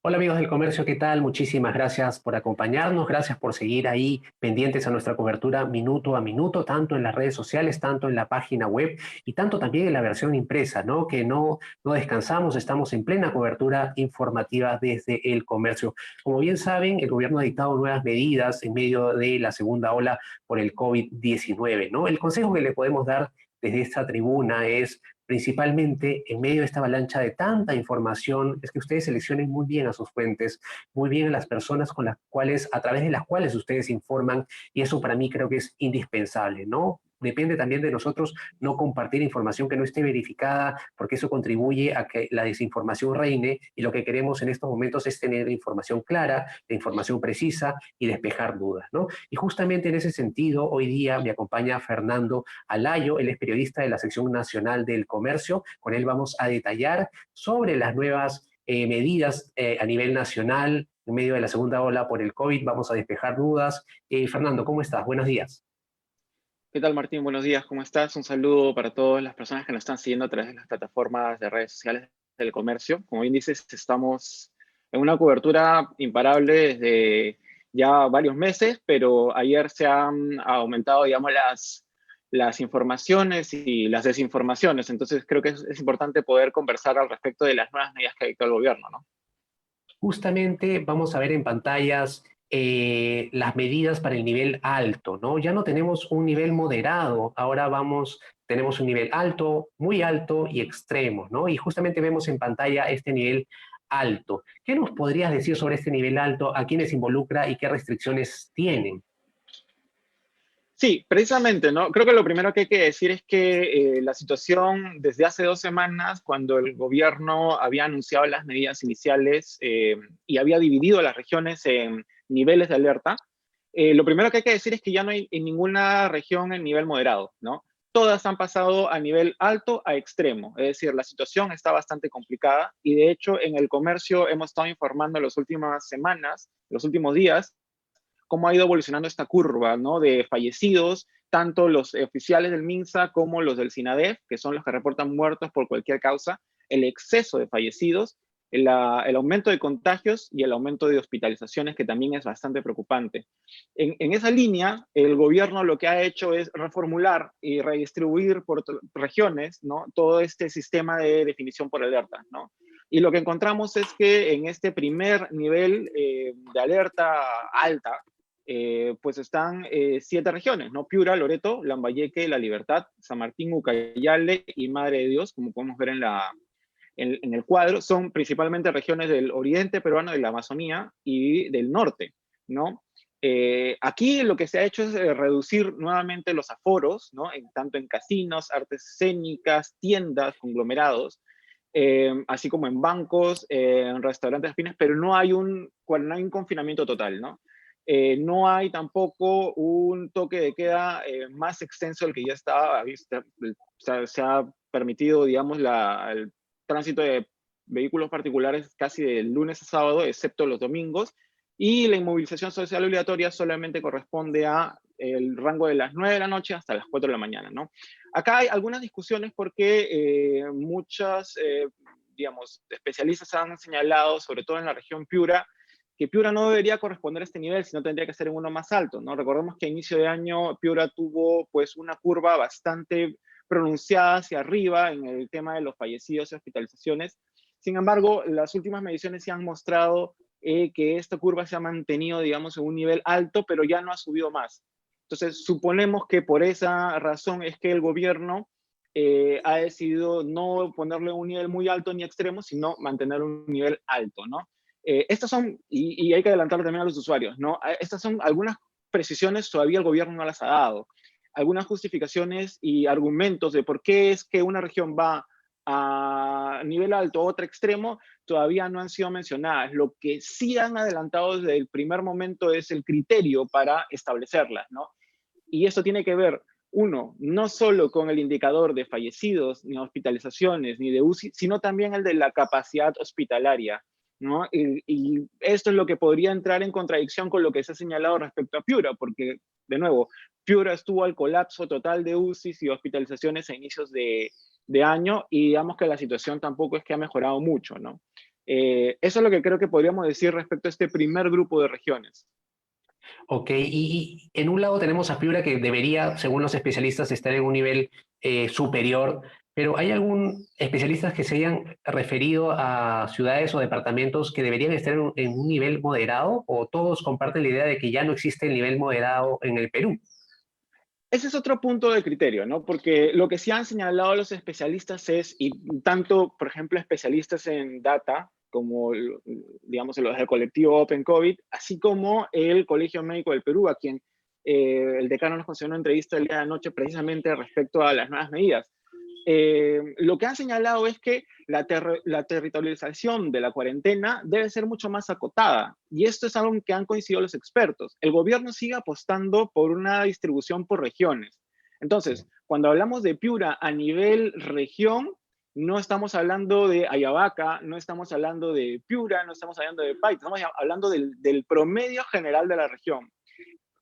Hola amigos del comercio, ¿qué tal? Muchísimas gracias por acompañarnos, gracias por seguir ahí pendientes a nuestra cobertura minuto a minuto, tanto en las redes sociales, tanto en la página web y tanto también en la versión impresa, ¿no? Que no descansamos, estamos en plena cobertura informativa desde el comercio. Como bien saben, el gobierno ha dictado nuevas medidas en medio de la segunda ola por el COVID-19, ¿no? El consejo que le podemos dar desde esta tribuna es principalmente en medio de esta avalancha de tanta información, es que ustedes seleccionen muy bien a sus fuentes, muy bien a las personas con las cuales, a través de las cuales ustedes informan, y eso para mí creo que es indispensable, ¿no? Depende también de nosotros no compartir información que no esté verificada, porque eso contribuye a que la desinformación reine, y lo que queremos en estos momentos es tener información clara, la información precisa y despejar dudas, ¿no? Y justamente en ese sentido, hoy día me acompaña Fernando Alayo, él es periodista de la sección nacional del comercio. Con él vamos a detallar sobre las nuevas medidas a nivel nacional en medio de la segunda ola por el COVID. Vamos a despejar dudas. Fernando, ¿cómo estás? Buenos días. ¿Qué tal, Martín? Buenos días, ¿cómo estás? Un saludo para todas las personas que nos están siguiendo a través de las plataformas de redes sociales del comercio. Como bien dices, estamos en una cobertura imparable desde ya varios meses, pero ayer se han aumentado, digamos, las informaciones y las desinformaciones. Entonces, creo que es importante poder conversar al respecto de las nuevas medidas que ha dictado el gobierno, ¿no? Justamente vamos a ver en pantallas las medidas para el nivel alto, ¿no? Ya no tenemos un nivel moderado, ahora tenemos un nivel alto, muy alto y extremo, ¿no? Y justamente vemos en pantalla este nivel alto. ¿Qué nos podrías decir sobre este nivel alto? ¿A quiénes involucra y qué restricciones tienen? Sí, precisamente, ¿no? Creo que lo primero que hay que decir es que la situación desde hace 2 semanas, cuando el gobierno había anunciado las medidas iniciales y había dividido las regiones en niveles de alerta, lo primero que hay que decir es que ya no hay en ninguna región en nivel moderado, ¿no? Todas han pasado a nivel alto a extremo, es decir, la situación está bastante complicada y de hecho en el comercio hemos estado informando en las últimas semanas, los últimos días, cómo ha ido evolucionando esta curva, ¿no? De fallecidos, tanto los oficiales del MINSA como los del SINADEF, que son los que reportan muertos por cualquier causa, el exceso de fallecidos, el aumento de contagios y el aumento de hospitalizaciones, que también es bastante preocupante. En esa línea, el gobierno lo que ha hecho es reformular y redistribuir por regiones, ¿no? Todo este sistema de definición por alerta, ¿no? Y lo que encontramos es que en este primer nivel de alerta alta, pues están 7 regiones, ¿no? Piura, Loreto, Lambayeque, La Libertad, San Martín, Ucayale y Madre de Dios, como podemos ver en el cuadro. Son principalmente regiones del oriente peruano, de la Amazonía y del norte, ¿no? Aquí lo que se ha hecho es reducir nuevamente los aforos, ¿no? Tanto en casinos, artes escénicas, tiendas, conglomerados, así como en bancos, en restaurantes afines, pero no hay un confinamiento total, ¿no? No hay tampoco un toque de queda más extenso del que ya estaba visto. Se ha permitido, digamos, el tránsito de vehículos particulares casi de lunes a sábado, excepto los domingos, y la inmovilización social obligatoria solamente corresponde a el rango de las 9 de la noche hasta las 4 de la mañana, ¿no? Acá hay algunas discusiones porque muchas, digamos, especialistas han señalado, sobre todo en la región Piura, que Piura no debería corresponder a este nivel, sino tendría que ser en uno más alto, ¿no? Recordemos que a inicio de año Piura tuvo pues una curva bastante pronunciada hacia arriba en el tema de los fallecidos y hospitalizaciones. Sin embargo, las últimas mediciones sí han mostrado que esta curva se ha mantenido, digamos, en un nivel alto, pero ya no ha subido más. Entonces, suponemos que por esa razón es que el gobierno ha decidido no ponerle un nivel muy alto ni extremo, sino mantener un nivel alto, ¿no? Estas son, y hay que adelantar también a los usuarios, ¿no? Estas son algunas precisiones, todavía el gobierno no las ha dado. Algunas justificaciones y argumentos de por qué es que una región va a nivel alto o otro extremo todavía no han sido mencionadas. Lo que sí han adelantado desde el primer momento es el criterio para establecerlas, ¿no? Y eso tiene que ver, uno, no solo con el indicador de fallecidos, ni hospitalizaciones, ni de UCI, sino también el de la capacidad hospitalaria, ¿no? Y esto es lo que podría entrar en contradicción con lo que se ha señalado respecto a Piura, porque, de nuevo, Piura estuvo al colapso total de UCIs y hospitalizaciones a inicios de año y digamos que la situación tampoco es que ha mejorado mucho, ¿no? Eso es lo que creo que podríamos decir respecto a este primer grupo de regiones. Ok, y en un lado tenemos a Piura que debería, según los especialistas, estar en un nivel superior, pero ¿hay algún especialistas que se hayan referido a ciudades o departamentos que deberían estar en un nivel moderado, o todos comparten la idea de que ya no existe el nivel moderado en el Perú? Ese es otro punto de criterio, ¿no? Porque lo que sí han señalado los especialistas es, y tanto, por ejemplo, especialistas en data, como, digamos, los del colectivo Open COVID, así como el Colegio Médico del Perú, a quien el decano nos concedió una entrevista el día de anoche precisamente respecto a las nuevas medidas. Lo que han señalado es que la territorialización de la cuarentena debe ser mucho más acotada. Y esto es algo en que han coincidido los expertos. El gobierno sigue apostando por una distribución por regiones. Entonces, cuando hablamos de Piura a nivel región, no estamos hablando de Ayabaca, no estamos hablando de Piura, no estamos hablando de Paita, estamos hablando del promedio general de la región.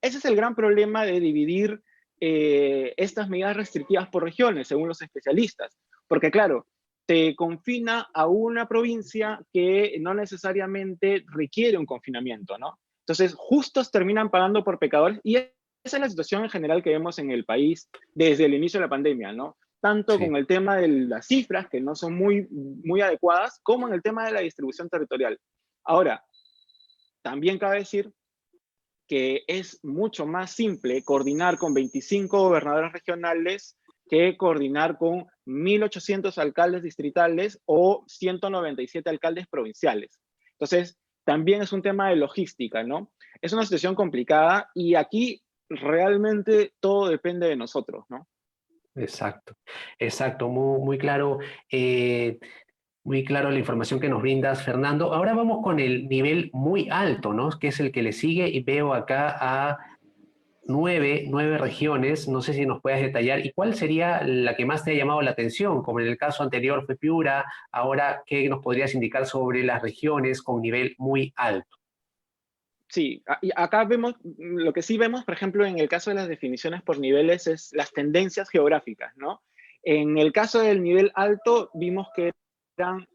Ese es el gran problema de dividir estas medidas restrictivas por regiones, según los especialistas. Porque claro, te confina a una provincia que no necesariamente requiere un confinamiento, ¿no? Entonces, justos terminan pagando por pecadores y esa es la situación en general que vemos en el país desde el inicio de la pandemia, ¿no? Tanto Sí. con el tema de las cifras, que no son muy adecuadas, como en el tema de la distribución territorial. Ahora, también cabe decir que es mucho más simple coordinar con 25 gobernadores regionales que coordinar con 1.800 alcaldes distritales o 197 alcaldes provinciales. Entonces, también es un tema de logística, ¿no? Es una situación complicada y aquí realmente todo depende de nosotros, ¿no? Exacto, exacto, muy claro. Muy claro la información que nos brindas, Fernando. Ahora vamos con el nivel muy alto, ¿no? Que es el que le sigue, y veo acá a nueve regiones. No sé si nos puedes detallar. ¿Y cuál sería la que más te ha llamado la atención? Como en el caso anterior fue Piura, ahora, ¿qué nos podrías indicar sobre las regiones con nivel muy alto? Sí, y acá vemos, lo que sí vemos, por ejemplo, en el caso de las definiciones por niveles, es las tendencias geográficas, ¿no? En el caso del nivel alto, vimos que eran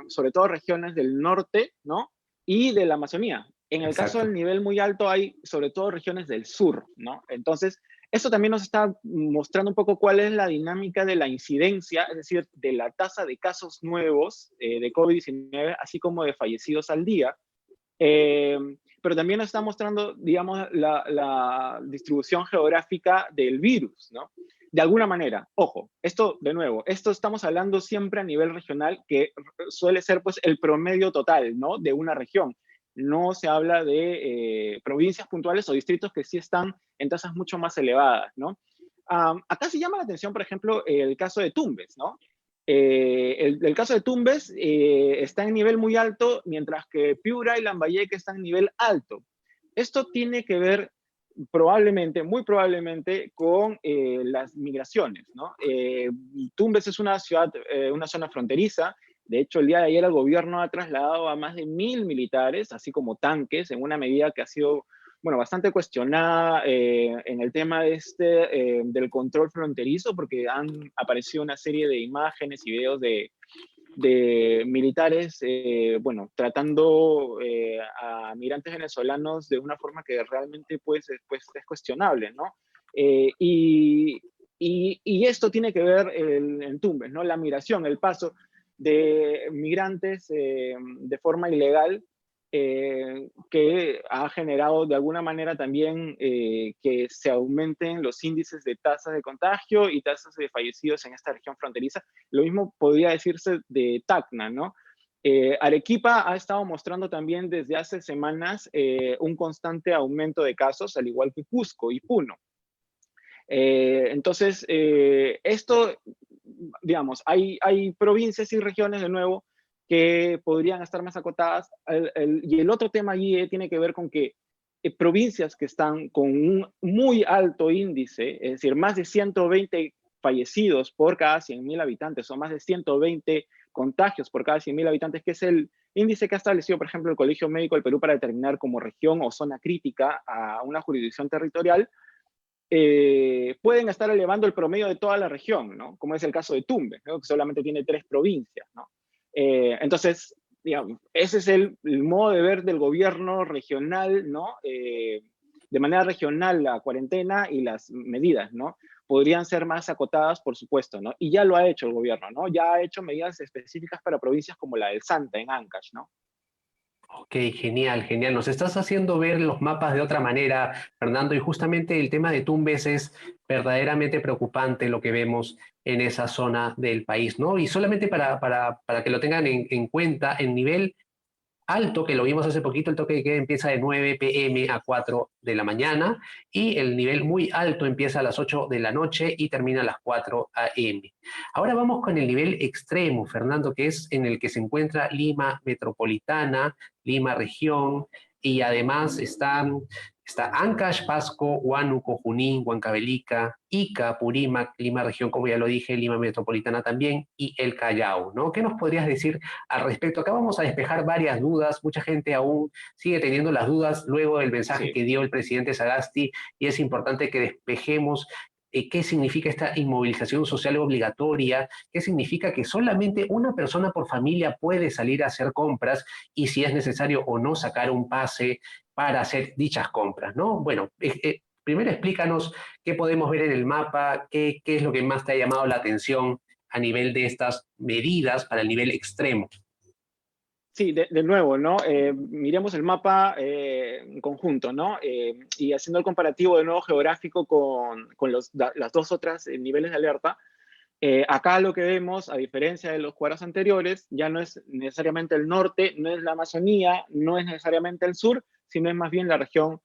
sobre todo regiones del norte, ¿no? Y de la Amazonía. En el caso del Exacto. nivel muy alto hay sobre todo regiones del sur, ¿no? Entonces, eso también nos está mostrando un poco cuál es la dinámica de la incidencia, es decir, de la tasa de casos nuevos de COVID-19, así como de fallecidos al día. Eh, pero también nos está mostrando, digamos, la distribución geográfica del virus, ¿no? De alguna manera, ojo, esto de nuevo, esto estamos hablando siempre a nivel regional, que suele ser pues el promedio total, ¿no? De una región. No se habla de provincias puntuales o distritos que sí están en tasas mucho más elevadas, ¿no? Acá se llama la atención, por ejemplo, el caso de Tumbes, ¿no? El caso de Tumbes está en nivel muy alto, mientras que Piura y Lambayeque están en nivel alto. Esto tiene que ver probablemente, muy probablemente, con las migraciones, ¿no? Tumbes es una ciudad, una zona fronteriza. De hecho, el día de ayer el gobierno ha trasladado a más de 1.000 militares, así como tanques, en una medida que ha sido, bueno, bastante cuestionada en el tema del control fronterizo, porque han aparecido una serie de imágenes y videos de militares, bueno, tratando a migrantes venezolanos de una forma que realmente pues es cuestionable, ¿no? Y esto tiene que ver en Tumbes, ¿no? La migración, el paso de migrantes de forma ilegal que ha generado de alguna manera también que se aumenten los índices de tasas de contagio y tasas de fallecidos en esta región fronteriza. Lo mismo podría decirse de Tacna, ¿no? Arequipa ha estado mostrando también desde hace semanas un constante aumento de casos, al igual que Cusco y Puno. Entonces, esto, digamos, hay provincias y regiones de nuevo que podrían estar más acotadas. Y el otro tema allí tiene que ver con que provincias que están con un muy alto índice, es decir, más de 120 fallecidos por cada 100.000 habitantes o más de 120 contagios por cada 100.000 habitantes, que es el índice que ha establecido, por ejemplo, el Colegio Médico del Perú para determinar como región o zona crítica a una jurisdicción territorial, pueden estar elevando el promedio de toda la región, ¿no? Como es el caso de Tumbes, ¿no? Que solamente tiene 3 provincias, ¿no? Entonces, digamos, ese es el modo de ver del gobierno regional, ¿no? De manera regional la cuarentena y las medidas, ¿no? Podrían ser más acotadas, por supuesto, ¿no? Y ya lo ha hecho el gobierno, ¿no? Ya ha hecho medidas específicas para provincias como la del Santa, en Ancash, ¿no? Ok, genial, genial. Nos estás haciendo ver los mapas de otra manera, Fernando, y justamente el tema de Tumbes es verdaderamente preocupante lo que vemos en esa zona del país, ¿no? Y solamente para que lo tengan en cuenta, el nivel alto, que lo vimos hace poquito, el toque de queda empieza de 9 p.m. a 4 de la mañana y el nivel muy alto empieza a las 8 de la noche y termina a las 4 a.m. Ahora vamos con el nivel extremo, Fernando, que es en el que se encuentra Lima Metropolitana, Lima Región, y además está Ancash, Pasco, Huánuco, Junín, Huancavelica, Ica, Purímac, Lima Región, como ya lo dije, Lima Metropolitana también, y el Callao, ¿no? ¿Qué nos podrías decir al respecto? Acá vamos a despejar varias dudas, mucha gente aún sigue teniendo las dudas luego del mensaje Sí. que dio el presidente Sagasti, y es importante que despejemos qué significa esta inmovilización social obligatoria, qué significa que solamente una persona por familia puede salir a hacer compras y si es necesario o no sacar un pase para hacer dichas compras, ¿no? Bueno, primero explícanos qué podemos ver en el mapa, qué es lo que más te ha llamado la atención a nivel de estas medidas para el nivel extremo. Sí, de nuevo, ¿no? Miremos el mapa en conjunto, ¿no? Y haciendo el comparativo de nuevo geográfico con las dos otras niveles de alerta, acá lo que vemos, a diferencia de los cuadros anteriores, ya no es necesariamente el norte, no es la Amazonía, no es necesariamente el sur, sino es más bien la región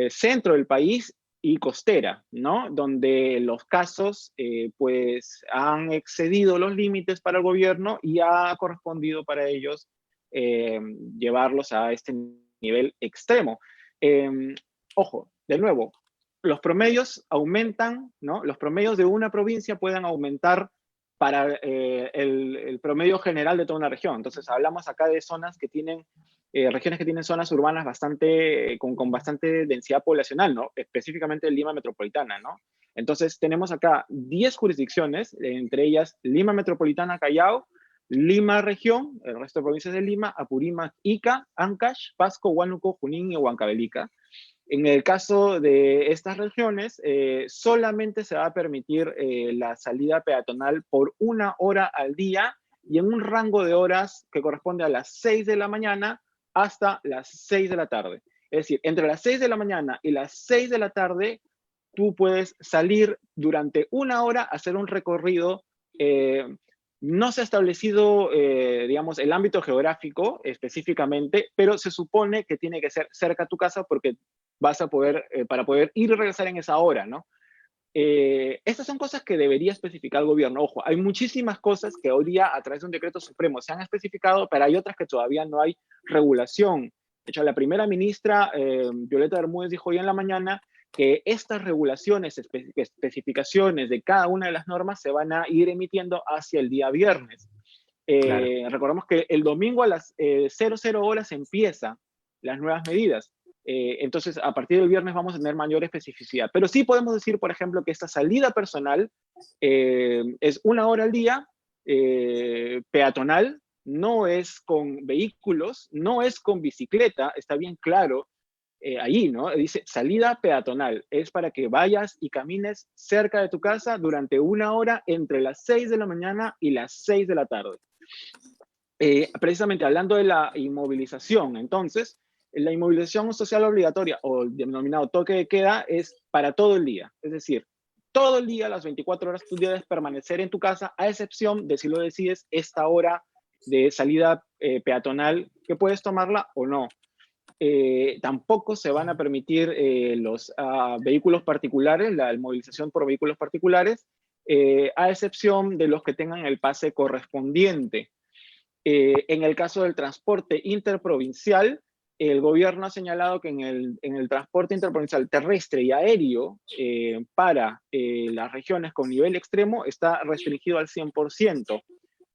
centro del país y costera, ¿no? Donde los casos pues han excedido los límites para el gobierno y ha correspondido para ellos eh, llevarlos a este nivel extremo. Eh, Ojo, de nuevo, los promedios aumentan, ¿no? Los promedios de una provincia pueden aumentar para el promedio general de toda una región. Entonces, hablamos acá de zonas que tienen regiones que tienen zonas urbanas bastante, con bastante densidad poblacional, ¿no? Específicamente Lima Metropolitana, ¿no? Entonces tenemos acá 10 jurisdicciones, entre ellas Lima Metropolitana, Callao, Lima Región, el resto de provincias de Lima, Apurímac, Ica, Ancash, Pasco, Huánuco, Junín y Huancavelica. En el caso de estas regiones, solamente se va a permitir la salida peatonal por 1 hora al día y en un rango de horas que corresponde a las 6 de la mañana hasta las 6 de la tarde. Es decir, entre las 6 de la mañana y las 6 de la tarde, tú puedes salir durante 1 hora a hacer un recorrido. No se ha establecido, digamos, el ámbito geográfico específicamente, pero se supone que tiene que ser cerca a tu casa porque vas a poder, para poder ir y regresar en esa hora, ¿no? Estas son cosas que debería especificar el gobierno. Ojo, hay muchísimas cosas que hoy día a través de un decreto supremo se han especificado, pero hay otras que todavía no hay regulación. De hecho, la primera ministra, Violeta Bermúdez, dijo hoy en la mañana que estas regulaciones, especificaciones de cada una de las normas se van a ir emitiendo hacia el día viernes. Claro. Recordemos que el domingo a las 00 horas empiezan las nuevas medidas. Entonces, a partir del viernes vamos a tener mayor especificidad. Pero sí podemos decir, por ejemplo, que esta salida personal es 1 hora al día, peatonal, no es con vehículos, no es con bicicleta, está bien claro ahí, ¿no? Dice salida peatonal, es para que vayas y camines cerca de tu casa durante 1 hora entre las 6 de la mañana y las 6 de la tarde. Precisamente hablando de la inmovilización, entonces, la inmovilización social obligatoria o el denominado toque de queda es para todo el día, es decir, todo el día, las 24 horas, tú debes permanecer en tu casa, a excepción de si lo decides, esta hora de salida peatonal, que puedes tomarla o no. Tampoco se van a permitir los vehículos particulares, la movilización por vehículos particulares, a excepción de los que tengan el pase correspondiente. En el caso del transporte interprovincial, el gobierno ha señalado que en el transporte interprovincial terrestre y aéreo para las regiones con nivel extremo está restringido al 100%.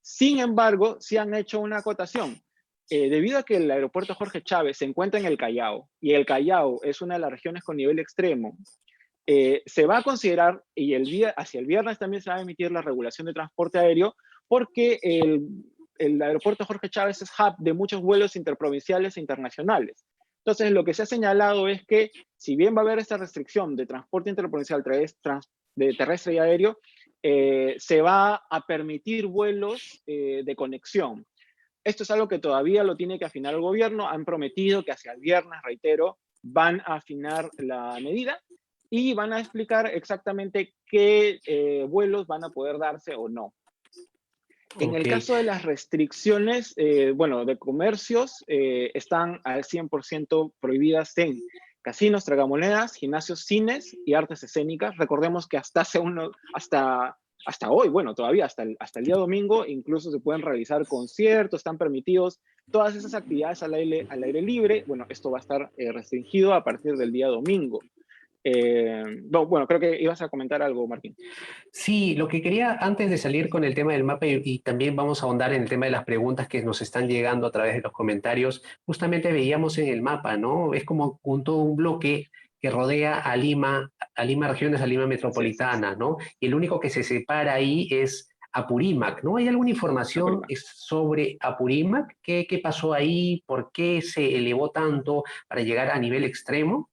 Sin embargo, sí han hecho una acotación. Debido a que el aeropuerto Jorge Chávez se encuentra en el Callao y el Callao es una de las regiones con nivel extremo, se va a considerar, y hacia el viernes también se va a emitir la regulación de transporte aéreo, porque el aeropuerto Jorge Chávez es hub de muchos vuelos interprovinciales e internacionales. Entonces, lo que se ha señalado es que, si bien va a haber esta restricción de transporte interprovincial de terrestre y aéreo, se va a permitir vuelos de conexión. Esto es algo que todavía lo tiene que afinar el gobierno. Han prometido que hacia el viernes, reitero, van a afinar la medida y van a explicar exactamente qué vuelos van a poder darse o no. En Ok. el caso de las restricciones, bueno, de comercios, están al 100% prohibidas en casinos, tragamonedas, gimnasios, cines y artes escénicas. Recordemos que hasta hoy, bueno, todavía hasta el día domingo, incluso se pueden realizar conciertos, están permitidos todas esas actividades al aire libre. Bueno, esto va a estar restringido a partir del día domingo. No, bueno, creo que ibas a comentar algo, Martín. Sí, lo que quería antes de salir con el tema del mapa y también vamos a ahondar en el tema de las preguntas que nos están llegando a través de los comentarios, justamente veíamos en el mapa, ¿no? Es como todo un bloque que rodea a Lima regiones, a Lima Así es, metropolitana, ¿no? Y el único que se separa ahí es Apurímac, ¿no? ¿Hay alguna información Apurímac. sobre Apurímac? ¿Qué pasó ahí? ¿Por qué se elevó tanto para llegar a nivel extremo?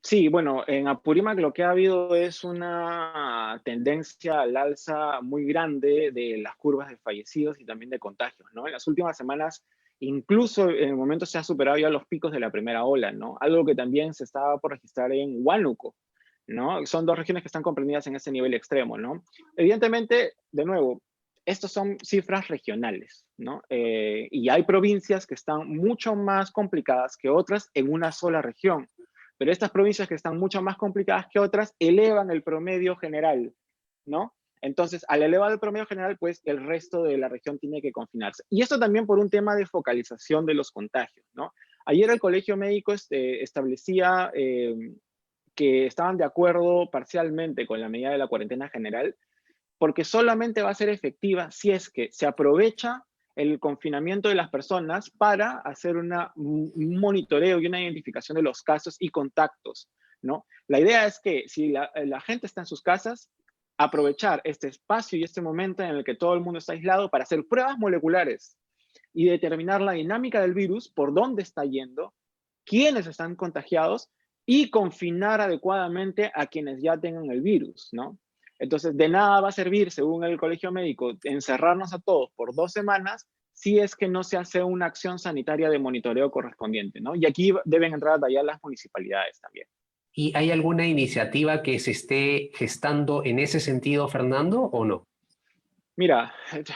Sí, bueno, en Apurímac lo que ha habido es una tendencia al alza muy grande de las curvas de fallecidos y también de contagios, ¿no? En las últimas semanas, incluso en el momento se ha superado ya los picos de la primera ola, ¿no? Algo que también se estaba por registrar en Huánuco, ¿no? Son dos regiones que están comprendidas en ese nivel extremo, ¿no? Evidentemente, de nuevo, estos son cifras regionales, ¿no? Y hay provincias que están mucho más complicadas que otras en una sola región. Pero estas provincias que están mucho más complicadas que otras elevan el promedio general, ¿no? Entonces, al elevar el promedio general, pues el resto de la región tiene que confinarse. Y esto también por un tema de focalización de los contagios, ¿no? Ayer el Colegio Médico establecía que estaban de acuerdo parcialmente con la medida de la cuarentena general, porque solamente va a ser efectiva si es que se aprovecha el confinamiento de las personas para hacer un monitoreo y una identificación de los casos y contactos, ¿no? La idea es que si la gente está en sus casas, aprovechar este espacio y este momento en el que todo el mundo está aislado para hacer pruebas moleculares y determinar la dinámica del virus, por dónde está yendo, quiénes están contagiados y confinar adecuadamente a quienes ya tengan el virus, ¿no? Entonces, de nada va a servir, según el Colegio Médico, encerrarnos a todos por 2 semanas si es que no se hace una acción sanitaria de monitoreo correspondiente, ¿no? Y aquí deben entrar allá las municipalidades también. ¿Y hay alguna iniciativa que se esté gestando en ese sentido, Fernando, o no? Mira,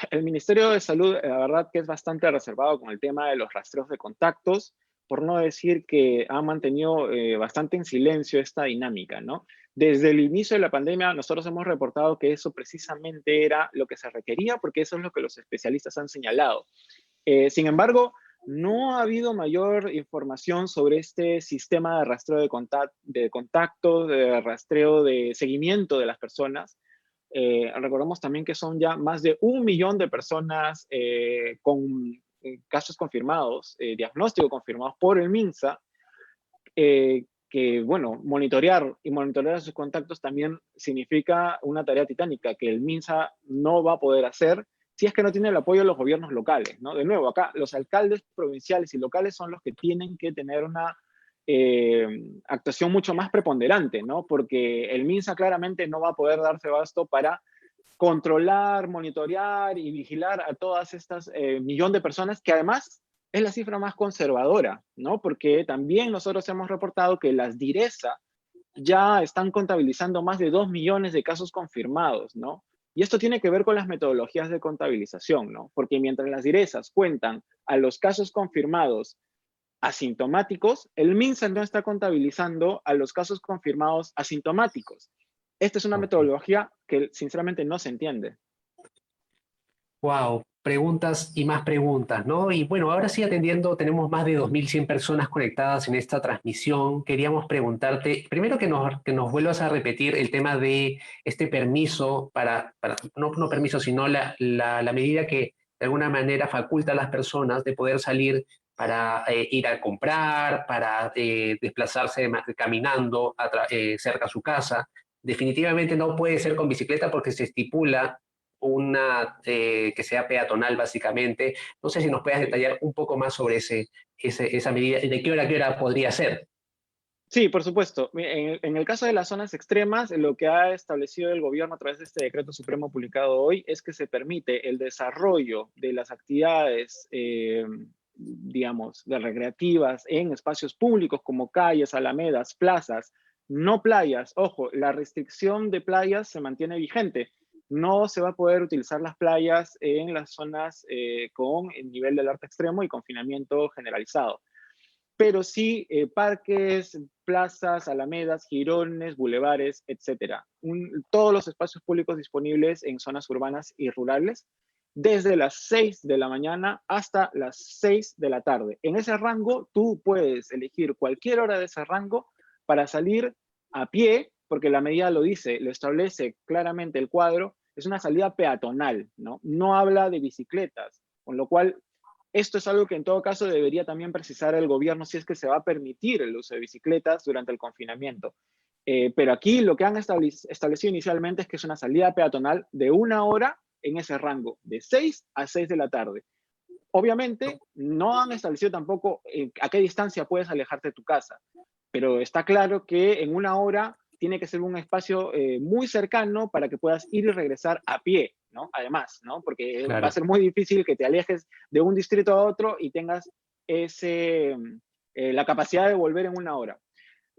el Ministerio de Salud, la verdad que es bastante reservado con el tema de los rastreos de contactos, por no decir que ha mantenido bastante en silencio esta dinámica, ¿no? Desde el inicio de la pandemia, nosotros hemos reportado que eso precisamente era lo que se requería, porque eso es lo que los especialistas han señalado. Sin embargo, no ha habido mayor información sobre este sistema de rastreo de contactos, de rastreo de seguimiento de las personas. Recordemos también que son ya más de 1 millón de personas con casos confirmados, diagnóstico confirmados por el MINSA, que, bueno, monitorear a sus contactos también significa una tarea titánica que el MINSA no va a poder hacer si es que no tiene el apoyo de los gobiernos locales, ¿no? De nuevo, acá los alcaldes provinciales y locales son los que tienen que tener una actuación mucho más preponderante, ¿no? Porque el MINSA claramente no va a poder darse abasto para controlar, monitorear y vigilar a todas estas millón de personas que además es la cifra más conservadora, ¿no? Porque también nosotros hemos reportado que las DIRESA ya están contabilizando más de 2 millones de casos confirmados, ¿no? Y esto tiene que ver con las metodologías de contabilización, ¿no? Porque mientras las DIRESAs cuentan a los casos confirmados asintomáticos, el MINSA no está contabilizando a los casos confirmados asintomáticos. Esta es una Ok. metodología que sinceramente no se entiende. Wow, preguntas y más preguntas, ¿no? Y bueno, ahora sí atendiendo, tenemos más de 2.100 personas conectadas en esta transmisión. Queríamos preguntarte, primero que nos vuelvas a repetir el tema de este permiso no permiso, sino la medida que de alguna manera faculta a las personas de poder salir para ir a comprar, para desplazarse caminando cerca a su casa. Definitivamente no puede ser con bicicleta porque se estipula una que sea peatonal básicamente. No sé si nos puedas detallar un poco más sobre esa medida y de qué hora a qué hora podría ser. Sí, por supuesto. En el caso de las zonas extremas, lo que ha establecido el gobierno a través de este decreto supremo publicado hoy es que se permite el desarrollo de las actividades, digamos, de recreativas en espacios públicos como calles, alamedas, plazas, no playas. Ojo, la restricción de playas se mantiene vigente. No se va a poder utilizar las playas en las zonas con el nivel de alerta extremo y confinamiento generalizado, pero sí parques, plazas, alamedas, jirones, bulevares, etcétera. Todos los espacios públicos disponibles en zonas urbanas y rurales, desde las 6 de la mañana hasta las 6 de la tarde. En ese rango, tú puedes elegir cualquier hora de ese rango para salir a pie, porque la medida lo dice, lo establece claramente el cuadro, es una salida peatonal, ¿no? No habla de bicicletas, con lo cual esto es algo que en todo caso debería también precisar el gobierno si es que se va a permitir el uso de bicicletas durante el confinamiento. Pero aquí lo que han establecido inicialmente es que es una salida peatonal de 1 hora en ese rango, de 6 a 6 de la tarde. Obviamente, no han establecido tampoco a qué distancia puedes alejarte de tu casa, pero está claro que en 1 hora tiene que ser un espacio muy cercano para que puedas ir y regresar a pie, ¿no? Además, ¿no? Porque va a Claro. ser muy difícil que te alejes de un distrito a otro y tengas la capacidad de volver en 1 hora.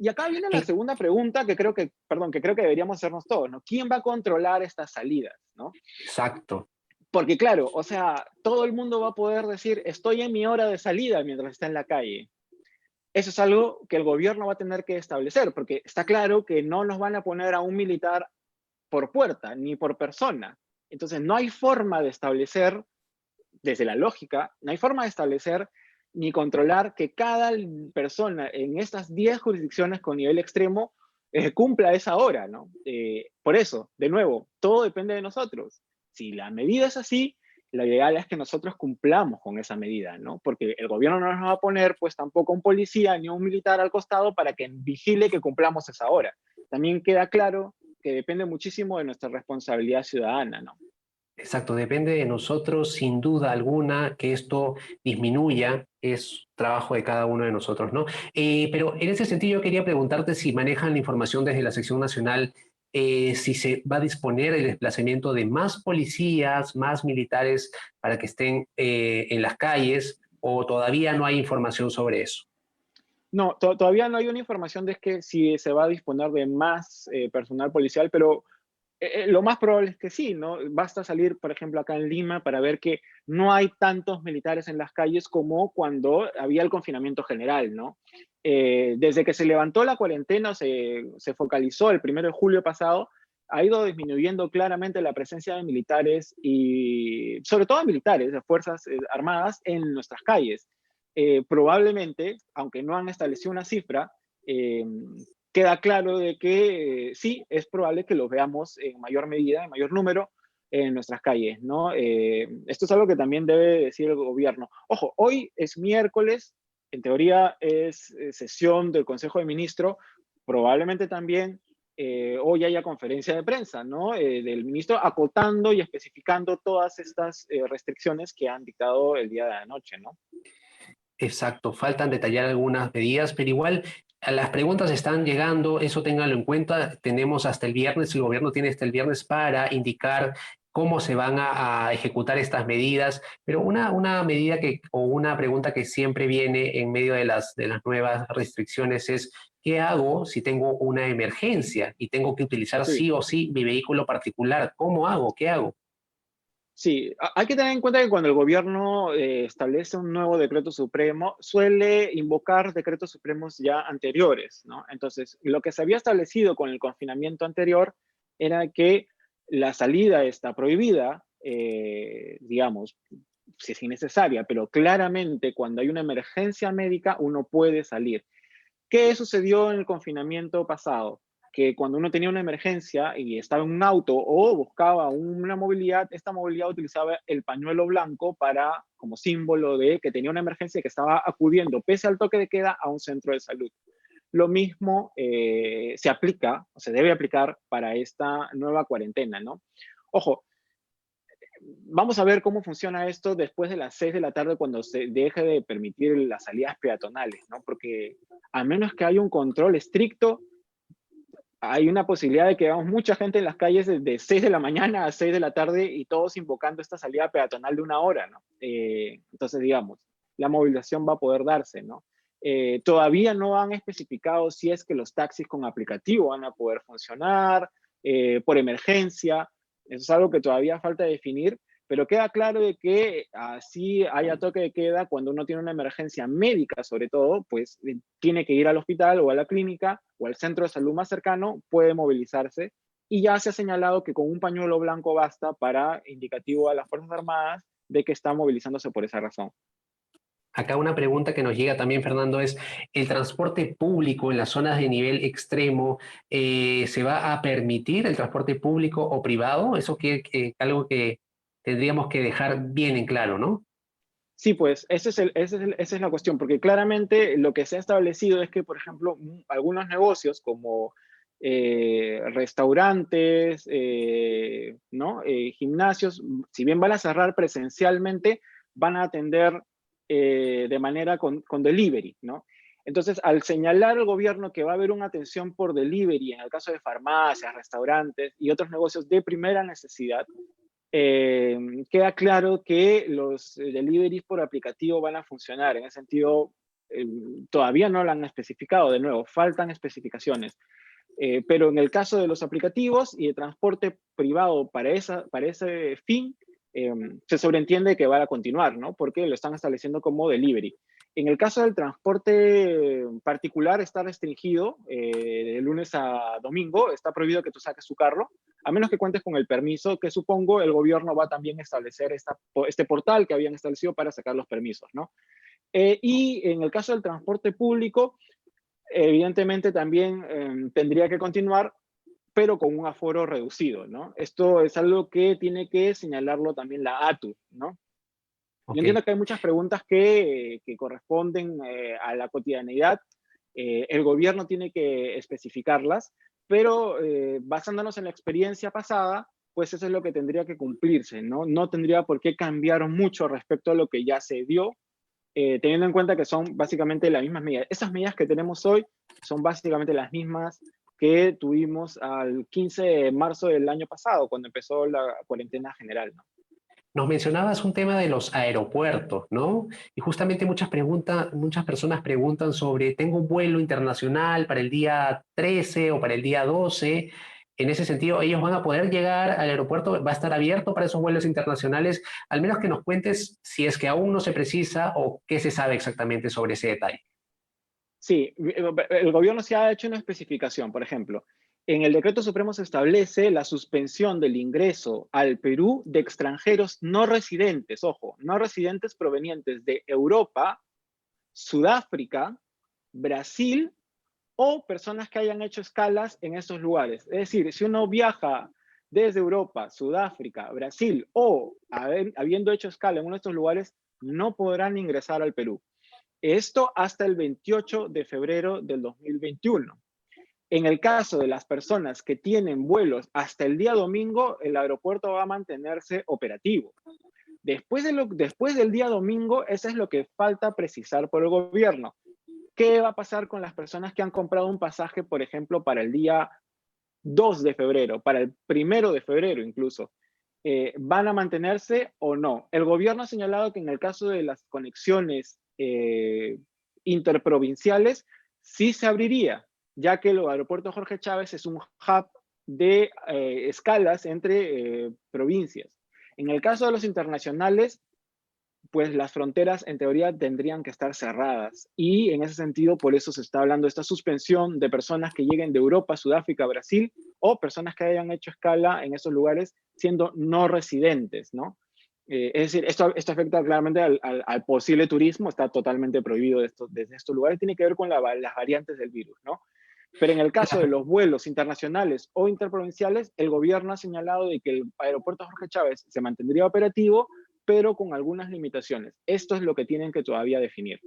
Y acá viene la Eh, segunda pregunta que creo que, perdón, que creo que deberíamos hacernos todos, ¿no? ¿Quién va a controlar estas salidas, ¿no? exacto. Porque claro, o sea, todo el mundo va a poder decir, estoy en mi hora de salida mientras está en la calle. Eso es algo que el gobierno va a tener que establecer, porque está claro que no nos van a poner a un militar por puerta ni por persona. Entonces, no hay forma de establecer, desde la lógica, no hay forma de establecer ni controlar que cada persona en estas 10 jurisdicciones con nivel extremo cumpla esa hora, ¿no? Por eso, de nuevo, todo depende de nosotros. Si la medida es así, lo ideal es que nosotros cumplamos con esa medida, ¿no? Porque el gobierno no nos va a poner, pues tampoco un policía ni un militar al costado para que vigile que cumplamos esa hora. También queda claro que depende muchísimo de nuestra responsabilidad ciudadana, ¿no? Exacto, depende de nosotros, sin duda alguna, que esto disminuya, es trabajo de cada uno de nosotros, ¿no? Pero en ese sentido yo quería preguntarte si manejan la información desde la sección nacional, si se va a disponer el desplazamiento de más policías, más militares para que estén en las calles, o todavía no hay información sobre eso. No, todavía no hay una información de que si se va a disponer de más personal policial, pero lo más probable es que sí, ¿no? Basta salir, por ejemplo, acá en Lima para ver que no hay tantos militares en las calles como cuando había el confinamiento general, ¿no? Desde que se levantó la cuarentena, se focalizó el 1 de julio pasado, ha ido disminuyendo claramente la presencia de militares y sobre todo de militares, de fuerzas armadas en nuestras calles. Probablemente, aunque no han establecido una cifra, eh, queda claro de que sí, es probable que los veamos en mayor medida, en mayor número, en nuestras calles, ¿no? Esto es algo que también debe decir el gobierno. Ojo, hoy es miércoles, en teoría es sesión del Consejo de Ministros, probablemente también hoy haya conferencia de prensa, ¿no? Del ministro acotando y especificando todas estas restricciones que han dictado el día de anoche, ¿no? Exacto, faltan detallar algunas medidas, pero igual las preguntas están llegando, eso ténganlo en cuenta. Tenemos hasta el viernes, el gobierno tiene hasta el viernes para indicar cómo se van a ejecutar estas medidas, pero una medida que, o una pregunta que siempre viene en medio de las nuevas restricciones es, ¿qué hago si tengo una emergencia y tengo que utilizar Sí. sí o sí mi vehículo particular? ¿Cómo hago? ¿Qué hago? Sí, hay que tener en cuenta que cuando el gobierno establece un nuevo decreto supremo, suele invocar decretos supremos ya anteriores, ¿no? Entonces, lo que se había establecido con el confinamiento anterior era que la salida está prohibida, digamos, si es innecesaria, pero claramente cuando hay una emergencia médica uno puede salir. ¿Qué sucedió en el confinamiento pasado? Que cuando uno tenía una emergencia y estaba en un auto o buscaba una movilidad, esta movilidad utilizaba el pañuelo blanco para, como símbolo de que tenía una emergencia y que estaba acudiendo, pese al toque de queda, a un centro de salud. Lo mismo se aplica, o se debe aplicar para esta nueva cuarentena, ¿no? Ojo, vamos a ver cómo funciona esto después de las 6 de la tarde cuando se deje de permitir las salidas peatonales, ¿no? Porque a menos que haya un control estricto, hay una posibilidad de que veamos mucha gente en las calles de 6 de la mañana a 6 de la tarde y todos invocando esta salida peatonal de 1 hora, ¿no? Entonces, digamos, la movilización va a poder darse, ¿no? Todavía no han especificado si es que los taxis con aplicativo van a poder funcionar, por emergencia. Eso es algo que todavía falta definir, pero queda claro de que así haya toque de queda, cuando uno tiene una emergencia médica, sobre todo, pues tiene que ir al hospital o a la clínica o al centro de salud más cercano, puede movilizarse. Y ya se ha señalado que con un pañuelo blanco basta para indicativo a las Fuerzas Armadas de que está movilizándose por esa razón. Acá una pregunta que nos llega también, Fernando, es, ¿el transporte público en las zonas de nivel extremo se va a permitir el transporte público o privado? Eso que algo que tendríamos que dejar bien en claro, ¿no? Sí, pues esa es la cuestión, porque claramente lo que se ha establecido es que, por ejemplo, algunos negocios como restaurantes, ¿no? Gimnasios, si bien van a cerrar presencialmente, van a atender de manera con delivery, ¿no? Entonces, al señalar el gobierno que va a haber una atención por delivery en el caso de farmacias, restaurantes y otros negocios de primera necesidad, queda claro que los deliveries por aplicativo van a funcionar. En ese sentido, todavía no lo han especificado, de nuevo, faltan especificaciones. Pero en el caso de los aplicativos y de transporte privado para ese fin, se sobreentiende que va a continuar, ¿no? Porque lo están estableciendo como delivery. En el caso del transporte particular está restringido de lunes a domingo, está prohibido que tú saques tu carro, a menos que cuentes con el permiso, que supongo el gobierno va también a establecer este portal que habían establecido para sacar los permisos, ¿no? Y en el caso del transporte público, evidentemente también tendría que continuar, pero con un aforo reducido, ¿no? Esto es algo que tiene que señalarlo también la ATU, ¿no? Yo Ok. entiendo que hay muchas preguntas que corresponden a la cotidianidad. El gobierno tiene que especificarlas, pero basándonos en la experiencia pasada, pues eso es lo que tendría que cumplirse, ¿no? No tendría por qué cambiar mucho respecto a lo que ya se dio, teniendo en cuenta que son básicamente las mismas medidas. Esas medidas que tenemos hoy son básicamente las mismas que tuvimos al 15 de marzo del año pasado, cuando empezó la cuarentena general, ¿no? Nos mencionabas un tema de los aeropuertos, ¿no? Y justamente muchas personas preguntan sobre, tengo un vuelo internacional para el día 13 o para el día 12. En ese sentido, ellos van a poder llegar al aeropuerto, va a estar abierto para esos vuelos internacionales. Al menos que nos cuentes si es que aún no se precisa o qué se sabe exactamente sobre ese detalle. Sí, el gobierno sí ha hecho una especificación. Por ejemplo, en el decreto supremo se establece la suspensión del ingreso al Perú de extranjeros no residentes, ojo, no residentes provenientes de Europa, Sudáfrica, Brasil o personas que hayan hecho escalas en esos lugares. Es decir, si uno viaja desde Europa, Sudáfrica, Brasil o habiendo hecho escala en uno de estos lugares, no podrán ingresar al Perú. Esto hasta el 28 de febrero del 2021. En el caso de las personas que tienen vuelos hasta el día domingo, el aeropuerto va a mantenerse operativo. Después del día domingo, eso es lo que falta precisar por el gobierno. ¿Qué va a pasar con las personas que han comprado un pasaje, por ejemplo, para el día 2 de febrero, para el 1 de febrero incluso? ¿Van a mantenerse o no? El gobierno ha señalado que en el caso de las conexiones interprovinciales sí se abriría, ya que el aeropuerto Jorge Chávez es un hub de escalas entre provincias. En el caso de los internacionales, pues las fronteras en teoría tendrían que estar cerradas. Y en ese sentido, por eso se está hablando de esta suspensión de personas que lleguen de Europa, Sudáfrica, Brasil, o personas que hayan hecho escala en esos lugares siendo no residentes, ¿no? Es decir, esto afecta claramente al posible turismo, está totalmente prohibido desde estos lugares, tiene que ver con las variantes del virus, ¿no? Pero en el caso de los vuelos internacionales o interprovinciales, el gobierno ha señalado de que el aeropuerto Jorge Chávez se mantendría operativo, pero con algunas limitaciones. Esto es lo que tienen que todavía definir.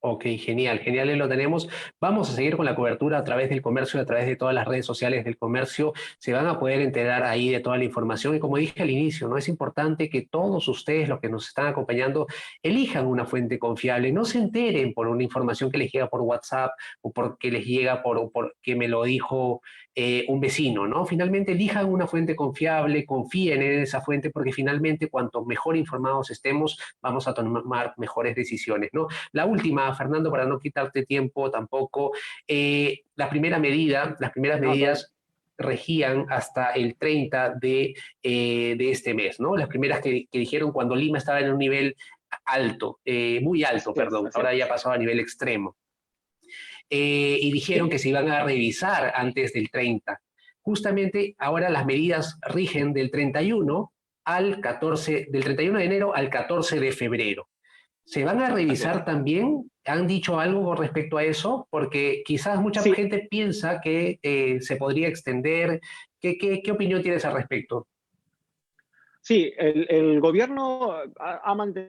Ok, genial, genial, ahí lo tenemos. Vamos a seguir con la cobertura a través del comercio, a través de todas las redes sociales del comercio. Se van a poder enterar ahí de toda la información. Y como dije al inicio, ¿no? Es importante que todos ustedes, los que nos están acompañando, elijan una fuente confiable. No se enteren por una información que les llega por WhatsApp o porque les llega por que me lo dijo un vecino, ¿no? Finalmente elijan una fuente confiable, confíen en esa fuente, porque finalmente cuanto mejor informados estemos, vamos a tomar mejores decisiones, ¿no? La última, Fernando, para no quitarte tiempo tampoco, las primeras No, todo bien. medidas regían hasta el 30 de este mes, ¿no? Las primeras que dijeron cuando Lima estaba en un nivel alto, muy alto, Así es, perdón, así ahora es. ya pasado a nivel extremo. Y dijeron Sí, que se iban a revisar antes del 30. Justamente ahora las medidas rigen del 31 al 14, del 31 de enero al 14 de febrero. ¿Se van a así es. revisar también? ¿Han dicho algo con respecto a eso? Porque quizás mucha Sí, gente piensa que se podría extender. ¿Qué opinión tienes al respecto? sí, el gobierno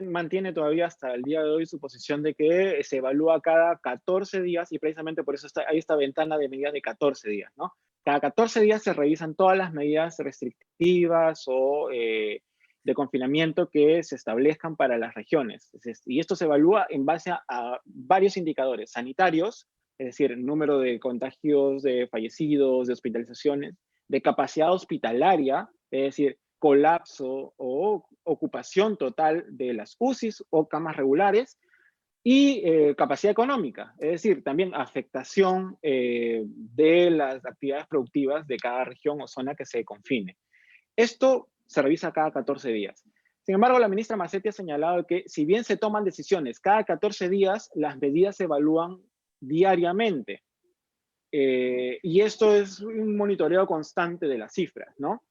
mantiene todavía hasta el día de hoy su posición de que se evalúa cada 14 días y precisamente por eso hay esta ventana de medidas de 14 días, ¿no? Cada 14 días se revisan todas las medidas restrictivas o de confinamiento que se establezcan para las regiones. Y esto se evalúa en base a varios indicadores sanitarios, es decir, el número de contagios, de fallecidos, de hospitalizaciones, de capacidad hospitalaria, es decir, colapso o ocupación total de las UCIs o camas regulares y capacidad económica, es decir, también afectación de las actividades productivas de cada región o zona que se confine. Esto se revisa cada 14 días. Sin embargo, la ministra Macetti ha señalado que si bien se toman decisiones cada 14 días, las medidas se evalúan diariamente. Y esto es un monitoreo constante de las cifras, ¿no?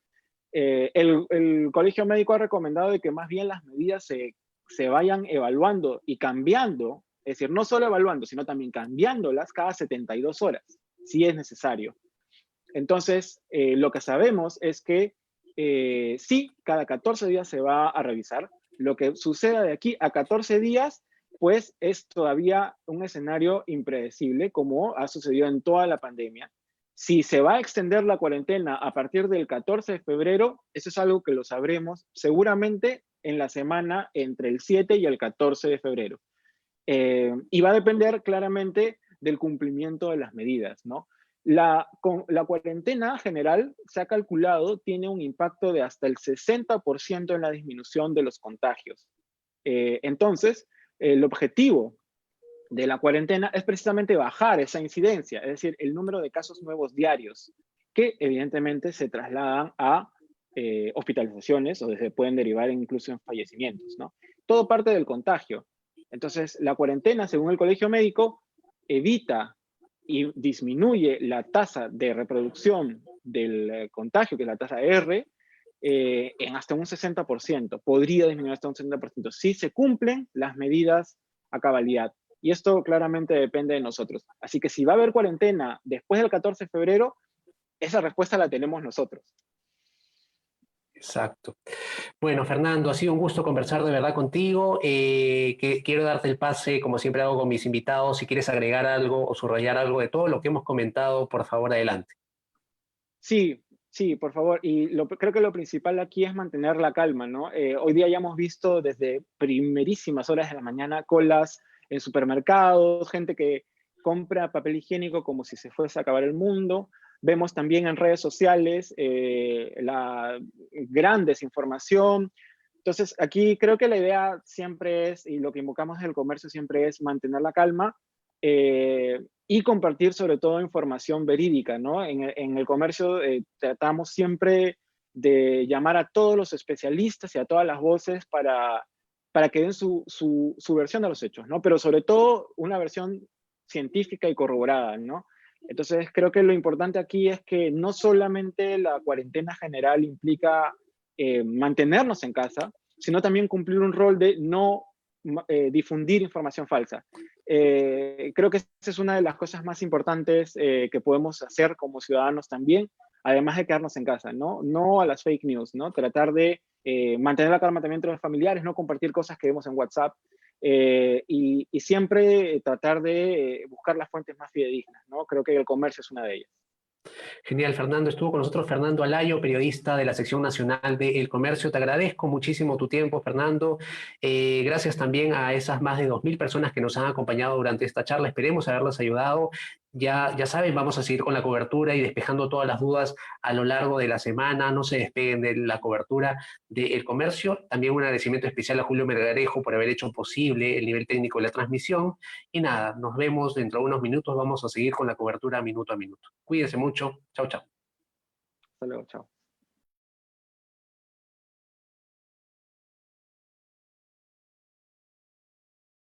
El Colegio Médico ha recomendado de que más bien las medidas se vayan evaluando y cambiando, es decir, no solo evaluando, sino también cambiándolas cada 72 horas, si es necesario. Entonces, lo que sabemos es que sí, cada 14 días se va a revisar. Lo que suceda de aquí a 14 días, pues es todavía un escenario impredecible, como ha sucedido en toda la pandemia. Si se va a extender la cuarentena a partir del 14 de febrero, eso es algo que lo sabremos seguramente en la semana entre el 7 y el 14 de febrero. Y va a depender claramente del cumplimiento de las medidas, ¿no? La cuarentena general se ha calculado tiene un impacto de hasta el 60% en la disminución de los contagios. Entonces, el objetivo de la cuarentena es precisamente bajar esa incidencia, es decir, el número de casos nuevos diarios, que evidentemente se trasladan a hospitalizaciones o se pueden derivar incluso en fallecimientos, ¿no? Todo parte del contagio. Entonces, la cuarentena, según el Colegio Médico, evita y disminuye la tasa de reproducción del contagio, que es la tasa R, en hasta un 60%. Podría disminuir hasta un 60% si se cumplen las medidas a cabalidad. Y esto claramente depende de nosotros. Así que si va a haber cuarentena después del 14 de febrero, esa respuesta la tenemos nosotros. Exacto. Bueno, Fernando, ha sido un gusto conversar de verdad contigo. Quiero darte el pase, como siempre hago con mis invitados. Si quieres agregar algo o subrayar algo de todo lo que hemos comentado, por favor, adelante. Sí, sí, por favor. Y creo que lo principal aquí es mantener la calma, ¿no? Hoy día ya hemos visto desde primerísimas horas de la mañana colas en supermercados, gente que compra papel higiénico como si se fuese a acabar el mundo. Vemos también en redes sociales la gran desinformación. Entonces, aquí creo que la idea siempre es, y lo que invocamos en el comercio siempre es mantener la calma, y compartir sobre todo información verídica, ¿no? En el comercio tratamos siempre de llamar a todos los especialistas y a todas las voces para que den su versión de los hechos, ¿no? Pero sobre todo una versión científica y corroborada, ¿no? Entonces creo que lo importante aquí es que no solamente la cuarentena general implica mantenernos en casa, sino también cumplir un rol de no difundir información falsa. Creo que esa es una de las cosas más importantes que podemos hacer como ciudadanos también, además de quedarnos en casa, ¿no? No a las fake news, ¿no? Tratar de mantener la calma también entre los familiares, no compartir cosas que vemos en WhatsApp. y siempre tratar de buscar las fuentes más fidedignas, ¿no? Creo que el comercio es una de ellas. Genial, Fernando. Estuvo con nosotros Fernando Alayo, periodista de la sección nacional de El Comercio. Te agradezco muchísimo tu tiempo, Fernando. Gracias también a esas más de 2.000 personas que nos han acompañado durante esta charla. Esperemos haberlas ayudado. Ya saben, vamos a seguir con la cobertura y despejando todas las dudas a lo largo de la semana. No se despeguen de la cobertura de El Comercio. También un agradecimiento especial a Julio Melgarejo por haber hecho posible el nivel técnico de la transmisión. Y nada, nos vemos dentro de unos minutos. Vamos a seguir con la cobertura minuto a minuto. Cuídense mucho. Chao, chao. Hasta luego, chao.